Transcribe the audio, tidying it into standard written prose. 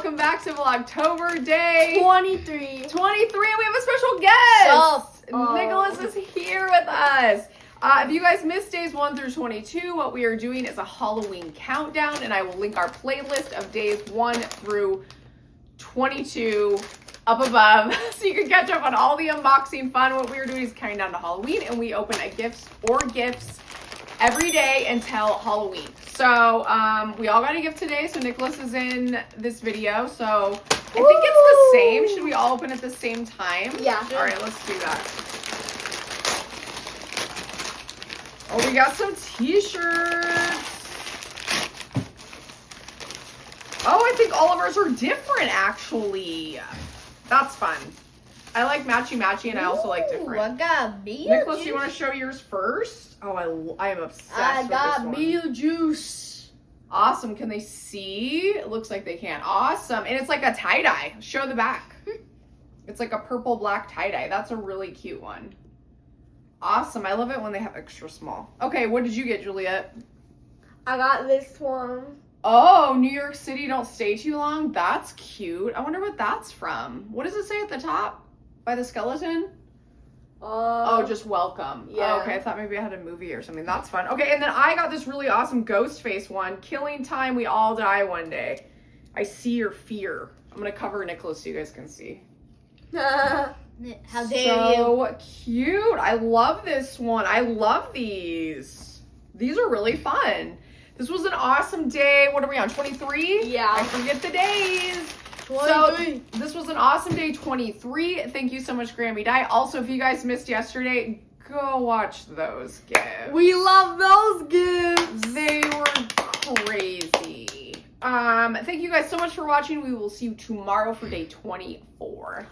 welcome back to Vlogtober day 23. 23, and we have a special guest. Nicholas is here with us. If you guys missed days 1 through 22, what we are doing is a Halloween countdown, and I will link our playlist of days 1 through 22 up above so you can catch up on all the unboxing fun. What we are doing is counting down to Halloween, and we open a gifts every day until Halloween. So we all got a gift today, so Nicholas is in this video. So I think it's the same. Should we all open at the same time? Yeah. All right, let's do that. Oh, we got some t-shirts. Oh, I think all of ours are different, actually. That's fun. I like matchy-matchy, and I also like different. I got Beetlejuice. Nicholas, you want to show yours first? Oh, I am obsessed with this one. I got Beetlejuice. Awesome. Can they see? It looks like they can. Awesome. And it's like a tie-dye. Show the back. It's like a purple-black tie-dye. That's a really cute one. Awesome. I love it when they have extra small. Okay, what did you get, Juliet? I got this one. Oh, New York City, don't stay too long. That's cute. I wonder what that's from. What does it say at the top? By the skeleton? Oh, just welcome. Yeah. Oh, okay, I thought maybe I had a movie or something. That's fun. Okay, and then I got this really awesome ghost face one. Killing time, we all die one day. I see your fear. I'm going to cover Nicholas so you guys can see. How dare you? So cute. I love this one. I love these. These are really fun. This was an awesome day. What are we on, 23? Yeah. I forget the days. 23. So this was an awesome day 23. Thank you so much, Grammy Die. Also, if you guys missed yesterday, go watch those gifts. We love those gifts. They were crazy. Thank you guys so much for watching. We will see you tomorrow for day 24.